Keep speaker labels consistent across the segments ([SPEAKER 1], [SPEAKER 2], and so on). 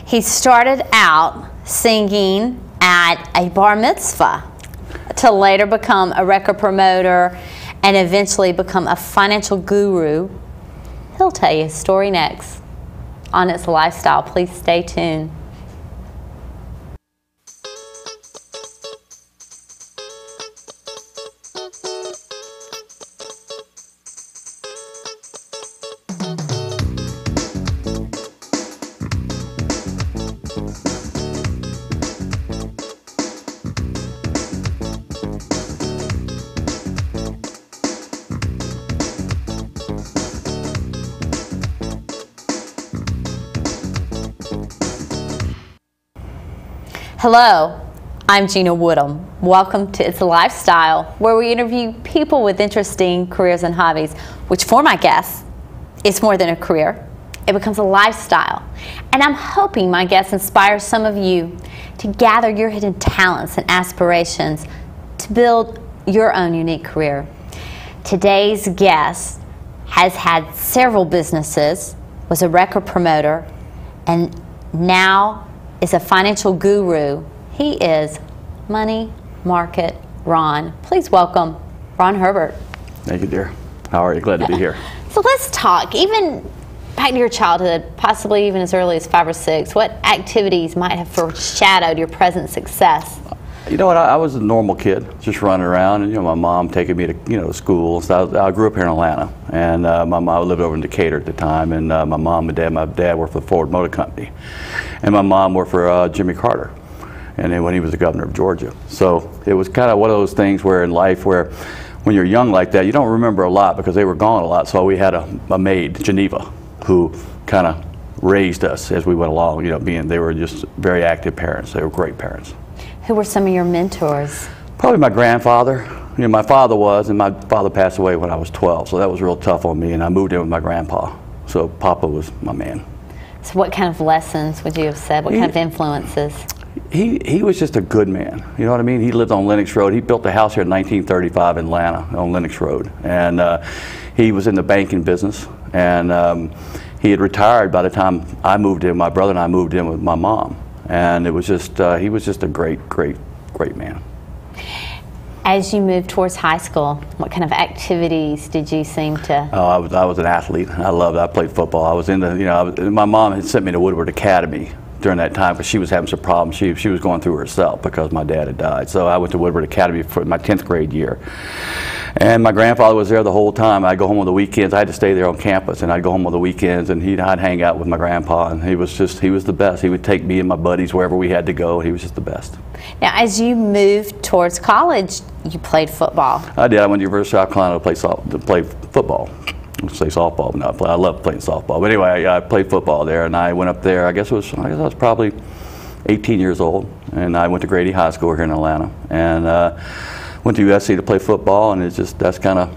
[SPEAKER 1] He started out singing at a bar mitzvah to later become a record promoter and eventually become a financial guru. He'll tell you his story next on It's a Lifestyle. Please stay tuned. Hello, I'm Gina Woodham. Welcome to It's a Lifestyle, where we interview people with interesting careers and hobbies, which for my guests, it's more than a career. It becomes a lifestyle. And I'm hoping my guests inspire some of you to gather your hidden talents and aspirations to build your own unique career. Today's guest has had several businesses, was a record promoter, and now is a financial guru. He is Money Market Ron. Please welcome Ron Herbert.
[SPEAKER 2] Thank you, dear. How are you? Glad to be here.
[SPEAKER 1] So let's talk, even back to your childhood, possibly even as early as 5 or 6, what activities might have foreshadowed your present success?
[SPEAKER 2] You know what, I was a normal kid, just running around, and my mom taking me to school. So I grew up here in Atlanta, and my mom lived over in Decatur at the time, and my dad worked for the Ford Motor Company, and my mom worked for Jimmy Carter, and then when he was the governor of Georgia. So it was kind of one of those things where in life where when you're young like that, you don't remember a lot because they were gone a lot. So we had a maid, Geneva, who kind of raised us as we went along. They were just very active parents. They were great parents.
[SPEAKER 1] Who were some of your mentors?
[SPEAKER 2] Probably my grandfather. My father was, and my father passed away when I was 12, so that was real tough on me, and I moved in with my grandpa. So Papa was my man.
[SPEAKER 1] So what kind of lessons would you have said? What kind of influences?
[SPEAKER 2] He was just a good man. You know what I mean? He lived on Lenox Road. He built a house here in 1935 in Atlanta on Lenox Road, and he was in the banking business, and he had retired by the time I moved in. My brother and I moved in with my mom. And it was just, he was just a great man.
[SPEAKER 1] As you moved towards high school, what kind of activities did you seem to?
[SPEAKER 2] Oh, I was an athlete. I played football. I was in my mom had sent me to Woodward Academy during that time because she was having some problems. She was going through herself because my dad had died. So I went to Woodward Academy for my 10th grade year. And my grandfather was there the whole time. I'd go home on the weekends. I had to stay there on campus, and I'd go home on the weekends, and I'd hang out with my grandpa, and he was the best. He would take me and my buddies wherever we had to go. He was just the best.
[SPEAKER 1] Now, as you moved towards college, you played football.
[SPEAKER 2] I did. I went to University of South Carolina to play football. I say softball, but I love playing softball. But anyway, I played football there, and I went up there. I guess I was probably 18 years old, and I went to Grady High School here in Atlanta, and went to USC to play football, and that's kind of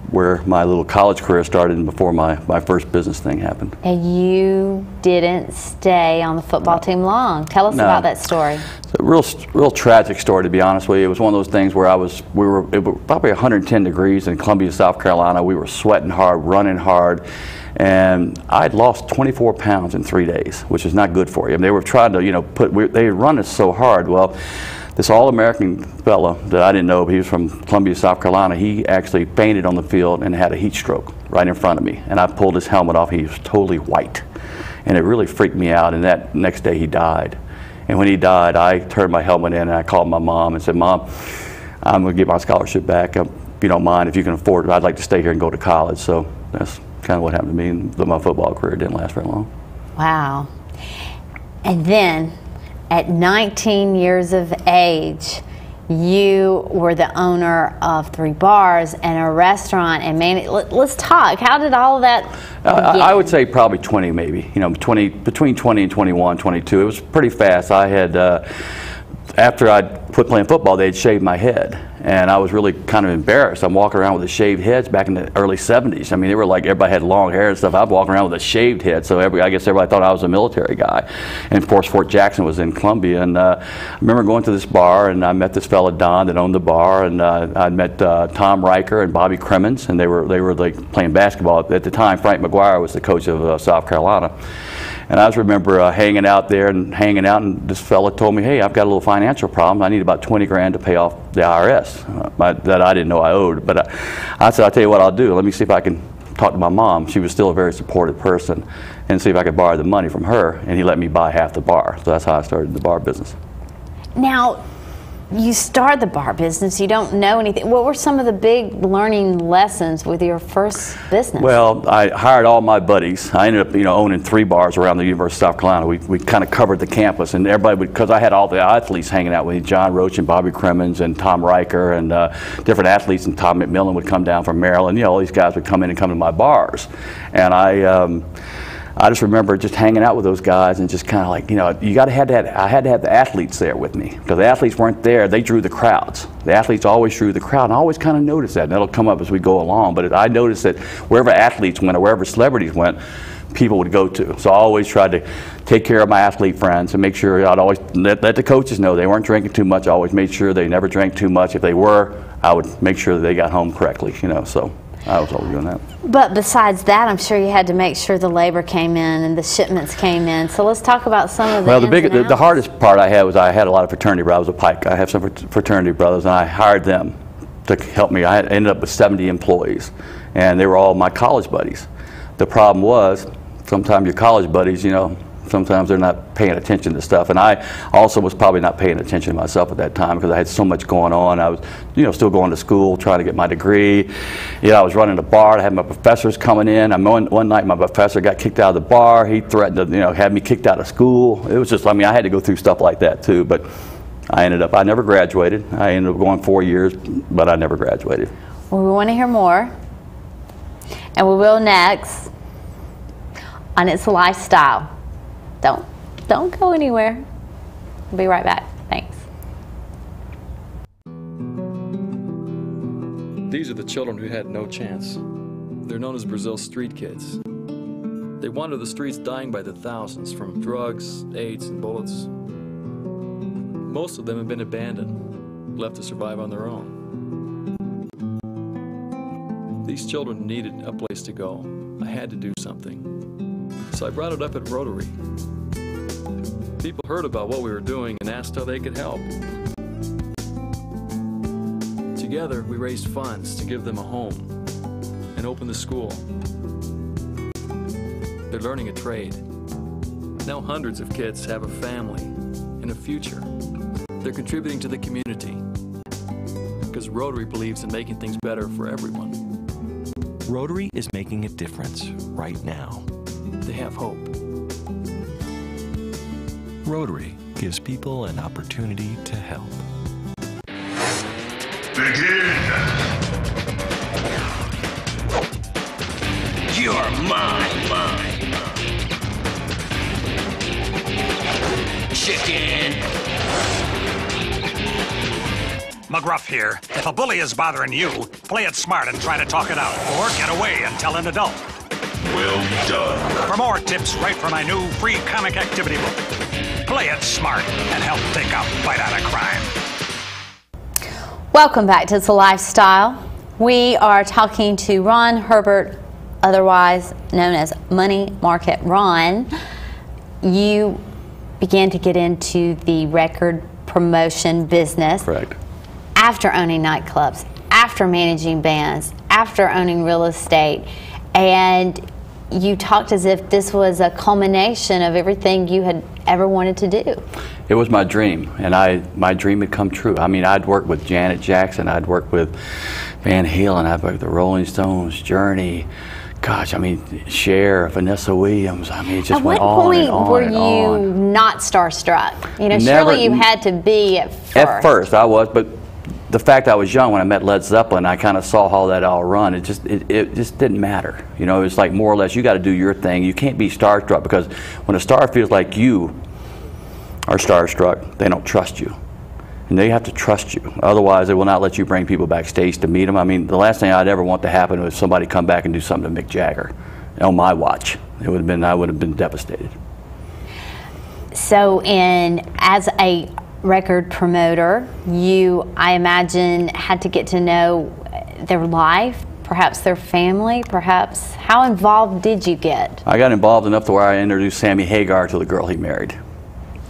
[SPEAKER 2] where my little college career started before my first business thing happened.
[SPEAKER 1] And you didn't stay on the football team long. Tell us about that story.
[SPEAKER 2] It's a real tragic story, to be honest with you. It was one of those things where it was probably 110 degrees in Columbia, South Carolina. We were sweating hard, running hard, and I'd lost 24 pounds in 3 days, which is not good for you. I mean, they were trying to, they run us so hard. Well, this all-American fella that I didn't know, but he was from Columbia, South Carolina, he actually fainted on the field and had a heat stroke right in front of me. And I pulled his helmet off. He was totally white. And it really freaked me out. And that next day he died. And when he died, I turned my helmet in and I called my mom and said, "Mom, I'm going to get my scholarship back. If you don't mind, if you can afford it, I'd like to stay here and go to college." So that's kind of what happened to me. And my football career didn't last very long. Wow.
[SPEAKER 1] And then, at 19 years of age, you were the owner of 3 bars and a restaurant. And man, let's talk. How did all of that begin?
[SPEAKER 2] I would say probably 20 maybe. Between 20 and 21, 22. It was pretty fast. I had, after I'd quit playing football, they'd shaved my head. And I was really kind of embarrassed. I'm walking around with a shaved head back in the early 70s. I mean, they were like, everybody had long hair and stuff. I'd walk around with a shaved head, so I guess everybody thought I was a military guy. And of course, Fort Jackson was in Columbia. And I remember going to this bar, and I met this fella, Don, that owned the bar. And I met Tom Riker and Bobby Crimmins, and they were like playing basketball. At the time, Frank McGuire was the coach of South Carolina. And I just remember hanging out there and hanging out, and this fella told me, hey, I've got a little financial problem. I need about 20 grand to pay off the IRS that I didn't know I owed. But I said, I'll tell you what I'll do. Let me see if I can talk to my mom. She was still a very supportive person, and see if I could borrow the money from her. And he let me buy half the bar. So that's how I started the bar business.
[SPEAKER 1] Now, you start the bar business, you don't know anything. What were some of the big learning lessons with your first business?
[SPEAKER 2] Well, I hired all my buddies. I ended up, owning 3 bars around the University of South Carolina. We kind of covered the campus, and everybody would, because I had all the athletes hanging out with me, John Roach and Bobby Crimmins and Tom Riker and different athletes, and Tom McMillan would come down from Maryland. All these guys would come in and come to my bars. And I just remember just hanging out with those guys and just kind of like, you got to have that. I had to have the athletes there with me, because the athletes weren't there. They drew the crowds. The athletes always drew the crowd, and I always kind of noticed that. And that'll come up as we go along. But I noticed that wherever athletes went or wherever celebrities went, people would go to. So I always tried to take care of my athlete friends and make sure I'd always let the coaches know they weren't drinking too much. I always made sure they never drank too much. If they were, I would make sure that they got home correctly. So I was always doing that.
[SPEAKER 1] But besides that, I'm sure you had to make sure the labor came in and the shipments came in. So let's talk about some of the
[SPEAKER 2] the hardest part I had was I had a lot of fraternity brothers. I was a Pike. I have some fraternity brothers, and I hired them to help me. I ended up with 70 employees, and they were all my college buddies. The problem was, sometimes your college buddies, sometimes they're not paying attention to stuff. And I also was probably not paying attention to myself at that time, because I had so much going on. I was, still going to school, trying to get my degree. I was running a bar. I had my professors coming in. One night my professor got kicked out of the bar. He threatened to, have me kicked out of school. It was just, I had to go through stuff like that too. But I never graduated. I ended up going 4 years, but I never graduated.
[SPEAKER 1] Well, we want to hear more, and we will next on It's a Lifestyle. Don't go anywhere. We'll be right back. Thanks.
[SPEAKER 3] These are the children who had no chance. They're known as Brazil's street kids. They wander the streets dying by the thousands from drugs, AIDS, and bullets. Most of them have been abandoned, left to survive on their own. These children needed a place to go. I had to do something. So I brought it up at Rotary. People heard about what we were doing and asked how they could help. Together, we raised funds to give them a home and open the school. They're learning a trade. Now hundreds of kids have a family and a future. They're contributing to the community, because Rotary believes in making things better for everyone.
[SPEAKER 4] Rotary is making a difference right now.
[SPEAKER 3] They have hope.
[SPEAKER 4] Rotary gives people an opportunity to help.
[SPEAKER 5] Begin! You're mine! Chicken!
[SPEAKER 6] McGruff here. If a bully is bothering you, play it smart and try to talk it out, or get away and tell an adult.
[SPEAKER 5] Well done.
[SPEAKER 6] For more tips, write for my new free comic activity book. Play it smart and help take a bite out of crime.
[SPEAKER 1] Welcome back to It's a Lifestyle. We are talking to Ron Herbert, otherwise known as Money Market Ron. You began to get into the record promotion business.
[SPEAKER 2] Correct.
[SPEAKER 1] After owning nightclubs, after managing bands, after owning real estate, and you talked as if this was a culmination of everything you had ever wanted to do.
[SPEAKER 2] It was my dream, and my dream had come true. I'd worked with Janet Jackson, I'd worked with Van Halen, I'd worked with the Rolling Stones, Journey, gosh, Cher, Vanessa Williams, it just went on and on and on.
[SPEAKER 1] At what point were you not starstruck?
[SPEAKER 2] Never,
[SPEAKER 1] surely you had to be at first.
[SPEAKER 2] At first I was, but the fact I was young when I met Led Zeppelin, I kind of saw how that all run. It just didn't matter. It's like more or less you got to do your thing. You can't be starstruck, because when a star feels like you are starstruck, they don't trust you. And they have to trust you. Otherwise, they will not let you bring people backstage to meet them. The last thing I'd ever want to happen was somebody come back and do something to Mick Jagger on my watch. I would have been devastated.
[SPEAKER 1] So as a record promoter, you, I imagine, had to get to know their life perhaps their family, perhaps. How involved did you get?
[SPEAKER 2] I got involved enough to where I introduced Sammy Hagar to the girl he married.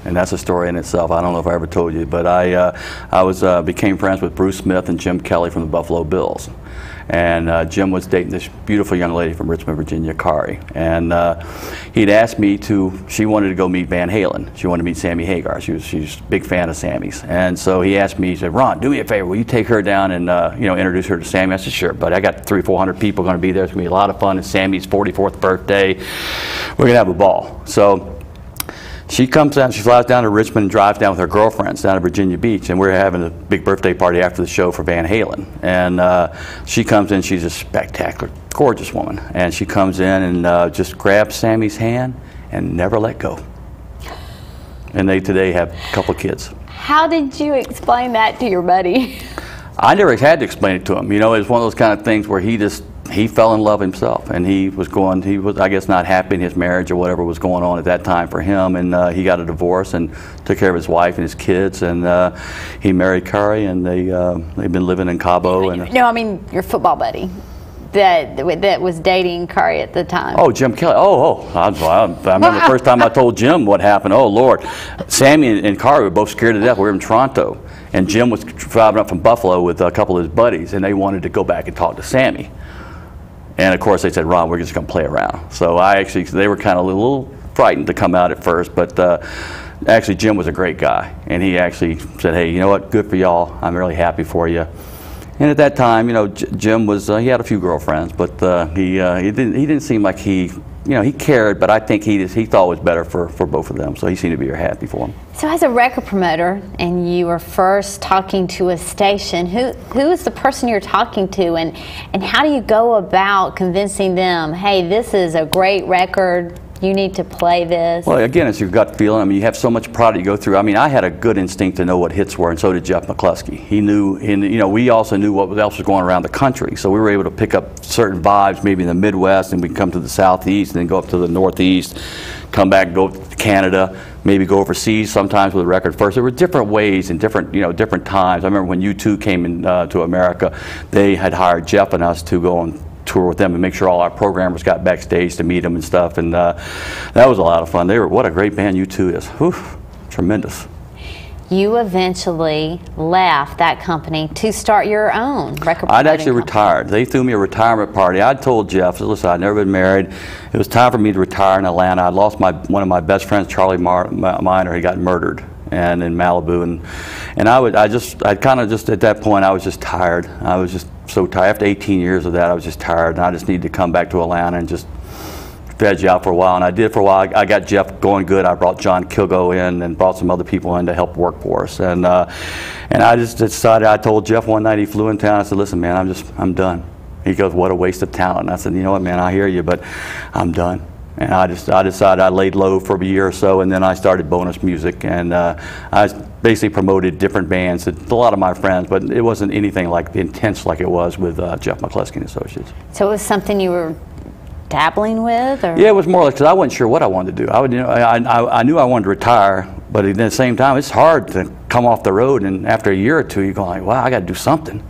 [SPEAKER 2] And that's a story in itself. I don't know if I ever told you, but I became friends with Bruce Smith and Jim Kelly from the Buffalo Bills. And Jim was dating this beautiful young lady from Richmond, Virginia, Kari. And he'd asked me she wanted to go meet Van Halen. She wanted to meet Sammy Hagar. She's a big fan of Sammy's. And so he asked me, he said, Ron, do me a favor, will you take her down and introduce her to Sammy? I said, sure, but I got 300 or 400 people going to be there. It's going to be a lot of fun. It's Sammy's 44th birthday. We're going to have a ball. So she comes down, she flies down to Richmond and drives down with her girlfriends down to Virginia Beach, and we're having a big birthday party after the show for Van Halen. And she comes in, she's a spectacular, gorgeous woman, and she comes in and just grabs Sammy's hand and never let go. And they today have a couple kids.
[SPEAKER 1] How did you explain that to your buddy?
[SPEAKER 2] I never had to explain it to him. You know, it's one of those kind of things where he fell in love himself, and he was, I guess, not happy in his marriage or whatever was going on at that time for him, and he got a divorce and took care of his wife and his kids, and he married Kari, and they've been living in Cabo. And
[SPEAKER 1] no, I mean your football buddy that was dating Kari at the time.
[SPEAKER 2] Oh, Jim Kelly. I remember the first time I told Jim what happened. Oh, Lord. Sammy and Kari were both scared to death. We were in Toronto, and Jim was driving up from Buffalo with a couple of his buddies, and they wanted to go back and talk to Sammy. And of course they said, Ron, we're just going to play around. So they were kind of a little frightened to come out at first, but actually Jim was a great guy. And he actually said, hey, you know what, good for y'all. I'm really happy for you. And at that time, you know, Jim was, he had a few girlfriends, but he didn't seem like he cared, but I think he thought it was better for both of them. So he seemed to be happy for them.
[SPEAKER 1] So as a record promoter, and you were first talking to a station, who is the person you're talking to, and how do you go about convincing them, hey, this is a great record, you need to play this? Well,
[SPEAKER 2] again, it's your gut feeling. I mean, you have so much product you go through. I mean, I had a good instinct to know what hits were, and so did Jeff McCluskey. He knew, and you know, we also knew what else was going around the country. So we were able to pick up certain vibes, maybe in the Midwest, and we come to the Southeast, and then go up to the Northeast, come back, go to Canada, maybe go overseas sometimes with a record first. There were different ways and different times. I remember when U2 came in to America, they had hired Jeff and us to go on tour with them and make sure all our programmers got backstage to meet them and stuff, and that was a lot of fun. What a great band U2 is. Whew, tremendous.
[SPEAKER 1] You eventually left that company to start your own record.
[SPEAKER 2] I'd actually retired. They threw me a retirement party. I told Jeff, listen, I'd never been married. It was time for me to retire in Atlanta. I lost one of my best friends, Charlie Miner. He got murdered and in Malibu, and I kind of just at that point I was just tired. I was just so tired. After 18 years of that, I was just tired, and I just needed to come back to Atlanta and just veg out for a while. And I did for a while. I got Jeff going good. I brought John Kilgo in and brought some other people in to help work for us. And I just decided. I told Jeff one night, he flew in town. I said, listen, man, I'm done. He goes, what a waste of talent. And I said, you know what, man, I hear you, but I'm done. And I decided I laid low for a year or so, and then I started Bonus Music, and I basically promoted different bands, a lot of my friends, but it wasn't anything like intense like it was with Jeff McCluskey and Associates.
[SPEAKER 1] So it was something you were dabbling with, or?
[SPEAKER 2] Yeah, it was more like, because I wasn't sure what I wanted to do. I knew I wanted to retire, but at the same time, it's hard to come off the road, and after a year or two, you're going, wow, I got to do something.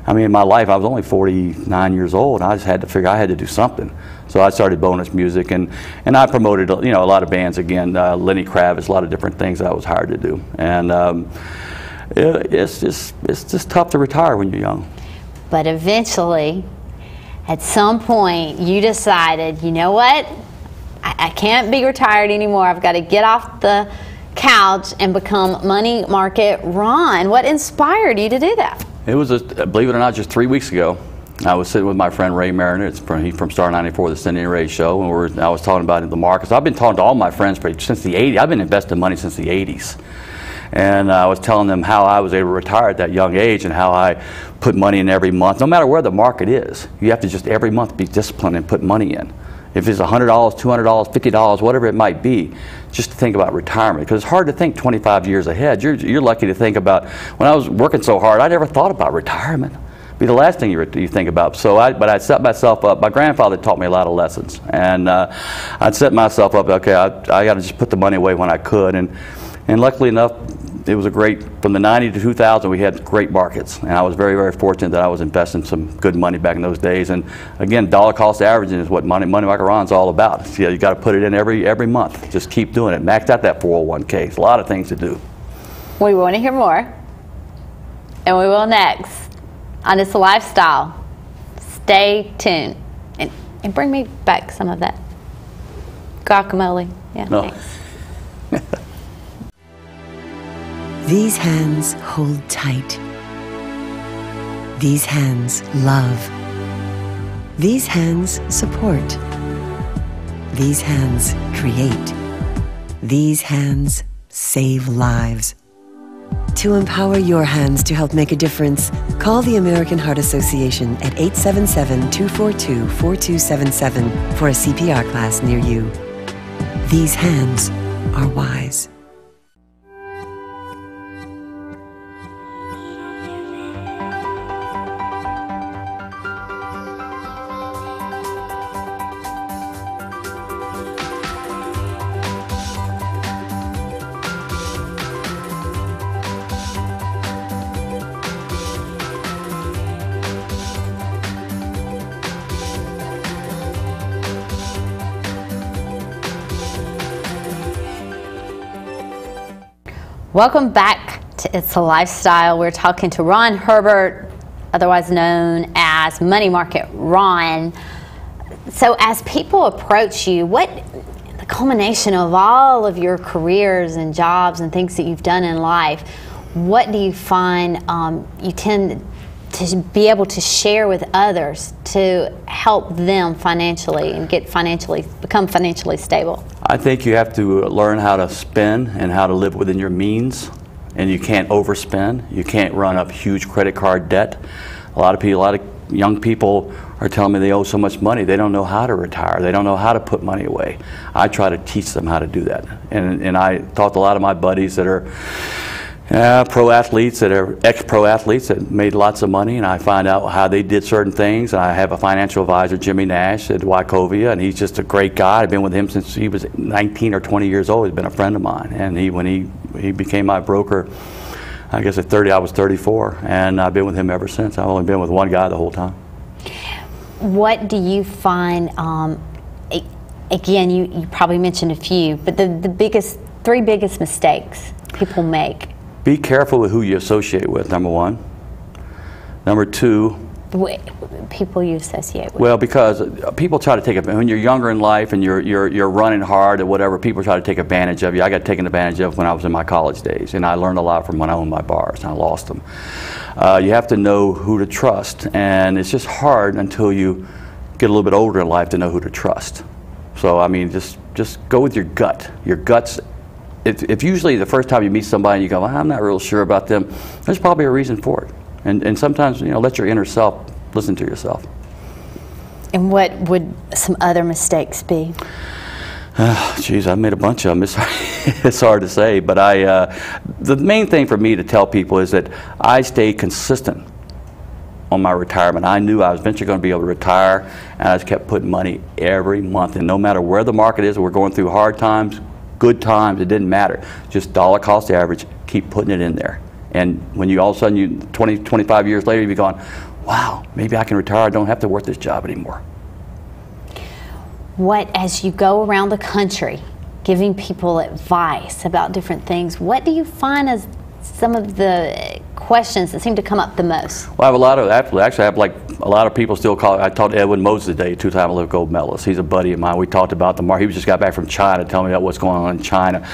[SPEAKER 2] I mean, in my life, I was only 49 years old, and I just had to figure I had to do something. So I started Bonus Music, and I promoted a lot of bands again. Lenny Kravitz, a lot of different things I was hired to do, and it's just tough to retire when you're young.
[SPEAKER 1] But eventually, at some point, you decided, you know what? I can't be retired anymore. I've got to get off the couch and become Money Market Ron. What inspired you to do that?
[SPEAKER 2] It was, believe it or not, just 3 weeks ago. I was sitting with my friend Ray Mariner. He's from Star 94, the Cindy and Ray show, and I was talking about the markets. I've been talking to all my friends since the 80s. I've been investing money since the 80s. And I was telling them how I was able to retire at that young age and how I put money in every month. No matter where the market is, you have to just every month be disciplined and put money in. If it's $100, $200, $50, whatever it might be, just to think about retirement. Because it's hard to think 25 years ahead. You're lucky to think about, when I was working so hard, I never thought about retirement. It'd be the last thing you think about. But I set myself up. My grandfather taught me a lot of lessons. And I'd set myself up, okay, I got to just put the money away when I could. And luckily enough, it was a great, from the 90 to 2000, we had great markets. And I was very, very fortunate that I was investing some good money back in those days. And again, dollar cost averaging is what Money Market Ron's all about. So, you got to put it in every month. Just keep doing it. Max out that 401k. It's a lot of things to do.
[SPEAKER 1] We want to hear more, and we will next on It's a Lifestyle. Stay tuned, and bring me back some of that guacamole. Yeah,
[SPEAKER 2] No.
[SPEAKER 1] thanks.
[SPEAKER 7] These hands hold tight. These hands love. These hands support. These hands create. These hands save lives. To empower your hands to help make a difference, call the American Heart Association at 877-242-4277 for a CPR class near you. These hands are wise.
[SPEAKER 1] Welcome back to It's a Lifestyle. We're talking to Ron Herbert, otherwise known as Money Market Ron. So as people approach you, what the culmination of all of your careers and jobs and things that you've done in life, what do you find you tend to be able to share with others to help them financially and become financially stable?
[SPEAKER 2] I think you have to learn how to spend and how to live within your means, and you can't overspend. You can't run up huge credit card debt. A lot of young people are telling me they owe so much money they don't know how to retire. They don't know how to put money away. I try to teach them how to do that, and I talk to a lot of my buddies that are pro athletes, that are ex-pro athletes that made lots of money, and I find out how they did certain things. I have a financial advisor, Jimmy Nash, at Wachovia, and he's just a great guy. I've been with him since he was 19 or 20 years old. He's been a friend of mine, and when he became my broker, I guess at 30, I was 34, and I've been with him ever since. I've only been with one guy the whole time.
[SPEAKER 1] What do you find, again, you probably mentioned a few, but the three biggest mistakes people make?
[SPEAKER 2] Be careful with who you associate with, number one. Number two,
[SPEAKER 1] people you associate with.
[SPEAKER 2] well, because people try to take it when you're younger in life and you're running hard or whatever. People try to take advantage of you. I got taken advantage of when I was in my college days, and I learned a lot from when I owned my bars, and I lost them. You have to know who to trust, and it's just hard until you get a little bit older in life to know who to trust. So I mean, just go with your gut. Your gut's. If usually the first time you meet somebody and you go, well, I'm not real sure about them, there's probably a reason for it. And sometimes, let your inner self listen to yourself.
[SPEAKER 1] And what would some other mistakes be?
[SPEAKER 2] Geez, I've made a bunch of them. It's hard to say, but the main thing for me to tell people is that I stay consistent on my retirement. I knew I was eventually going to be able to retire, and I just kept putting money every month. And no matter where the market is, we're going through hard times, good times, it didn't matter. Just dollar cost average, keep putting it in there. And when you all of a sudden, 20, 25 years later, you'll be going, wow, maybe I can retire. I don't have to work this job anymore.
[SPEAKER 1] As you go around the country giving people advice about different things, what do you find as some of the questions that seem to come up the most?
[SPEAKER 2] Well, I have a lot of, actually I have like a lot of people still call, I talked to Edwin Moses today, two-time Olympic gold medalist. He's a buddy of mine. We talked about he just got back from China, telling me about what's going on in China.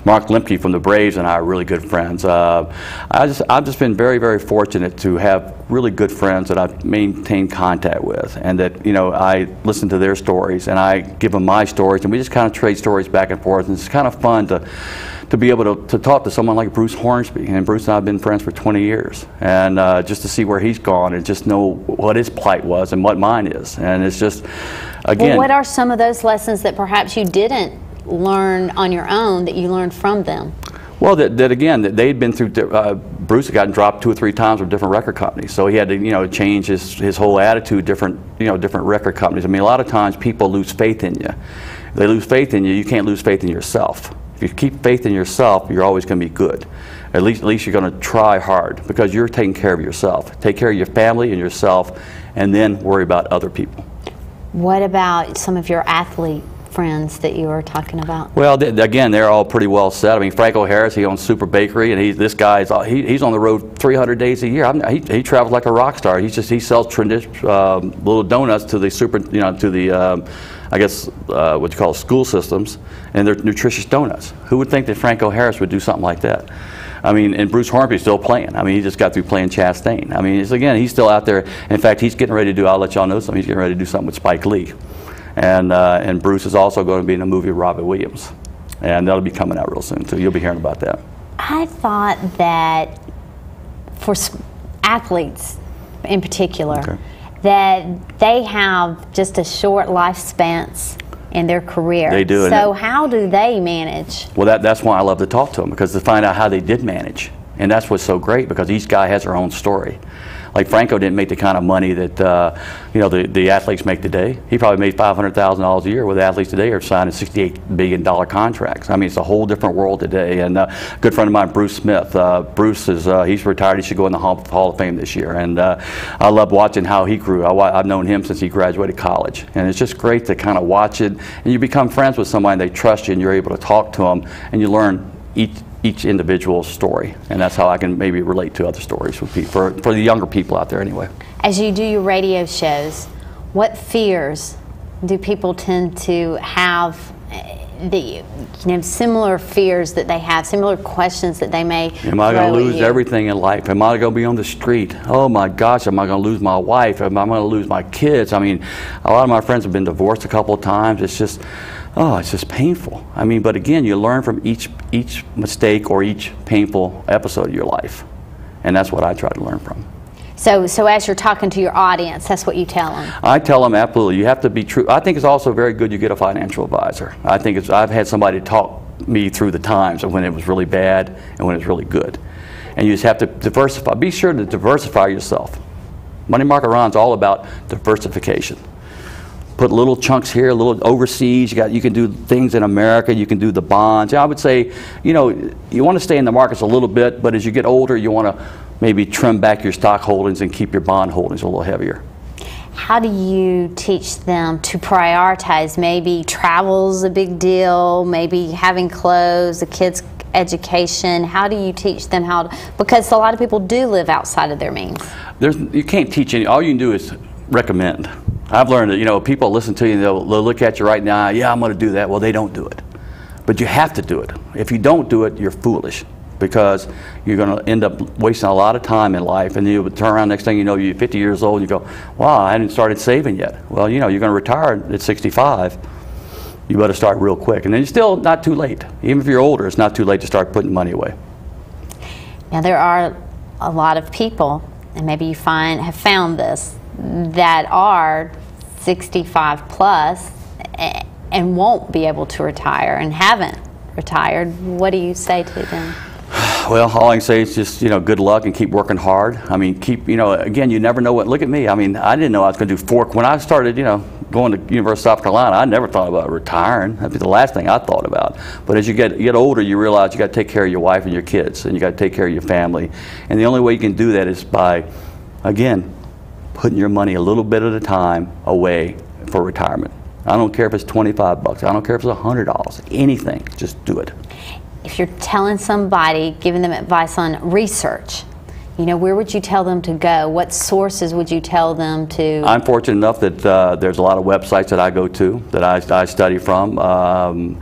[SPEAKER 2] Mark Lemke from the Braves and I are really good friends. I've just been very, very fortunate to have really good friends that I've maintained contact with, and that, I listen to their stories and I give them my stories, and we just kind of trade stories back and forth, and it's kind of fun to be able to talk to someone like Bruce Hornsby. And Bruce and I have been friends for 20 years. And just to see where he's gone and just know what his plight was and what mine is. And it's just, again.
[SPEAKER 1] Well, what are some of those lessons that perhaps you didn't learn on your own that you learned from them?
[SPEAKER 2] Well, that they'd been through, Bruce had gotten dropped 2 or 3 times with different record companies. So he had to, change his whole attitude, different record companies. I mean, a lot of times people lose faith in you. If they lose faith in you, you can't lose faith in yourself. If you keep faith in yourself, you're always going to be good. At least you're going to try hard because you're taking care of yourself. Take care of your family and yourself, and then worry about other people.
[SPEAKER 1] What about some of your athlete friends that you were talking about? Well,
[SPEAKER 2] again, they're all pretty well set. I mean, Franco Harris, he owns Super Bakery, and he's on the road 300 days a year. He travels like a rock star. He sells little donuts to the I guess what you call school systems, and they're nutritious donuts. Who would think that Franco Harris would do something like that? I mean, and Bruce Hornby's still playing. I mean, he just got through playing Chastain. I mean, he's still out there. In fact, he's getting ready to do, I'll let y'all know something, he's getting ready to do something with Spike Lee. And Bruce is also going to be in a movie with Robin Williams. And that'll be coming out real soon, too. You'll be hearing about that.
[SPEAKER 1] I thought that for athletes in particular, that they have just a short lifespan in their career.
[SPEAKER 2] They do.
[SPEAKER 1] So how do they manage?
[SPEAKER 2] Well, that's why I love to talk to them, because to find out how they did manage. And that's what's so great, because each guy has their own story. Like Franco didn't make the kind of money that the athletes make today. He probably made $500,000 a year, where the athletes today are signing $68 billion contracts. I mean, it's a whole different world today. And a good friend of mine, Bruce Smith. Bruce he's retired. He should go in the Hall of Fame this year. And I love watching how he grew. I've known him since he graduated college, and it's just great to kind of watch it. And you become friends with somebody, and they trust you, and you're able to talk to them, and you learn each individual story, and that's how I can maybe relate to other stories with people, for the younger people out there anyway.
[SPEAKER 1] As you do your radio shows, what fears do people tend to have, similar fears that they have, similar questions that they may
[SPEAKER 2] Am I going to lose everything in life? Am I going to be on the street? Oh my gosh, am I going to lose my wife? Am I going to lose my kids? I mean, a lot of my friends have been divorced a couple of times. It's just painful. I mean, but again, you learn from each mistake or each painful episode of your life, and that's what I try to learn from.
[SPEAKER 1] So as you're talking to your audience, that's what you tell them?
[SPEAKER 2] I tell them absolutely. You have to be true. I think it's also very good you get a financial advisor. I've had somebody talk me through the times of when it was really bad and when it was really good, and you just have to diversify. Be sure to diversify yourself. Money Market Ron's all about diversification. Put little chunks here, a little overseas. You can do things in America. You can do the bonds. I would say, you want to stay in the markets a little bit, but as you get older, you want to maybe trim back your stock holdings and keep your bond holdings a little heavier.
[SPEAKER 1] How do you teach them to prioritize? Maybe travel's a big deal, maybe having clothes, the kids' education. How do you teach them because a lot of people do live outside of their means.
[SPEAKER 2] You can't teach any. All you can do is recommend. I've learned that, people listen to you and they'll look at you right now, yeah, I'm going to do that. Well, they don't do it. But you have to do it. If you don't do it, you're foolish, because you're going to end up wasting a lot of time in life, and you'll turn around, next thing you know, you're 50 years old, and you go, wow, I hadn't started saving yet. Well, you're going to retire at 65. You better start real quick. And then it's still not too late. Even if you're older, it's not too late to start putting money away.
[SPEAKER 1] Now, there are a lot of people, and maybe you have found this, that are 65 plus and won't be able to retire and haven't retired. What do you say to them?
[SPEAKER 2] Well, all I can say is just, good luck and keep working hard. I mean, again, you never know look at me. I mean, I didn't know I was going to do when I started, going to University of South Carolina, I never thought about retiring. That'd be the last thing I thought about. But as you get older, you realize you got to take care of your wife and your kids, and you got to take care of your family. And the only way you can do that is by, again, putting your money a little bit at a time away for retirement. I don't care if it's $25, I don't care if it's $100, anything, just do it.
[SPEAKER 1] If you're telling somebody, giving them advice on research, where would you tell them to go? What sources would you tell them to? I'm fortunate enough that there's a lot of websites that I go to, that I study from.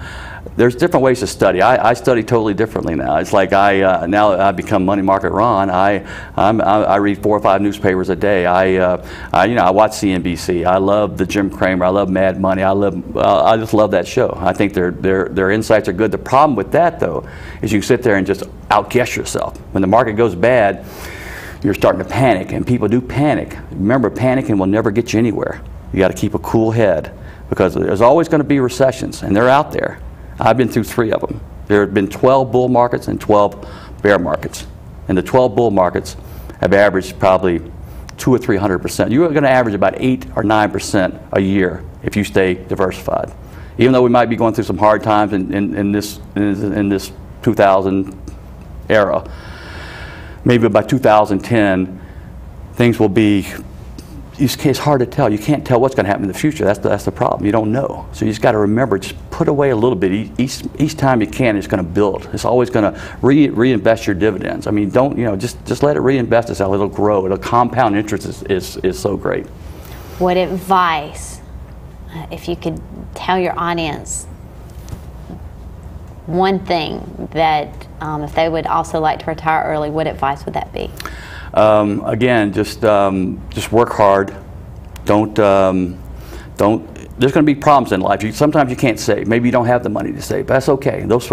[SPEAKER 1] There's different ways to study. I study totally differently now. It's like now I've become Money Market Ron. I read 4 or 5 newspapers a day. I watch CNBC. I love the Jim Cramer. I love Mad Money. I just love that show. I think their insights are good. The problem with that, though, is you sit there and just outguess yourself. When the market goes bad, you're starting to panic, and people do panic. Remember, panicking will never get you anywhere. You got to keep a cool head, because there's always going to be recessions, and they're out there. I've been through 3 of them. There have been 12 bull markets and 12 bear markets. And the 12 bull markets have averaged probably 200 or 300%. You're going to average about 8 or 9% a year if you stay diversified.
[SPEAKER 2] Even though we might be going through some hard times in this 2000 era, maybe by 2010, things will be, it's hard to tell. You can't tell what's going to happen in the future. That's the problem. You don't know. So you just got to remember, just put away a little bit. Each time you can, it's going to build. It's always going to reinvest your dividends. I mean, don't, just let it reinvest itself. It'll grow. It'll compound interest is so great.
[SPEAKER 1] What advice, if you could tell your audience one thing that if they would also like to retire early, what advice would that be?
[SPEAKER 2] Again, just work hard. Don't. There's going to be problems in life. Sometimes you can't save. Maybe you don't have the money to save. But that's okay. Those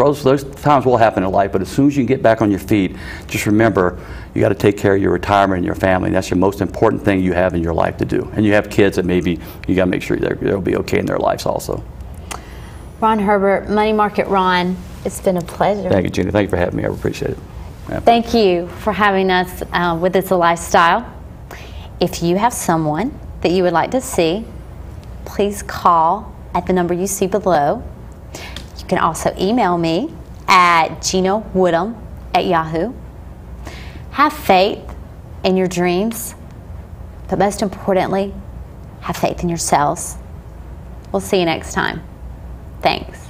[SPEAKER 2] times will happen in life. But as soon as you can get back on your feet, just remember you got to take care of your retirement and your family. And that's your most important thing you have in your life to do. And you have kids that maybe you got to make sure they'll be okay in their lives also.
[SPEAKER 1] Ron Herbert, Money Market Ron, it's been a pleasure.
[SPEAKER 2] Thank you, Gina. Thank you for having me. I appreciate it. Yeah.
[SPEAKER 1] Thank you for having us with It's a Lifestyle. If you have someone that you would like to see, please call at the number you see below. You can also email me at ginawoodham@yahoo. Have faith in your dreams, but most importantly, have faith in yourselves. We'll see you next time. Thanks.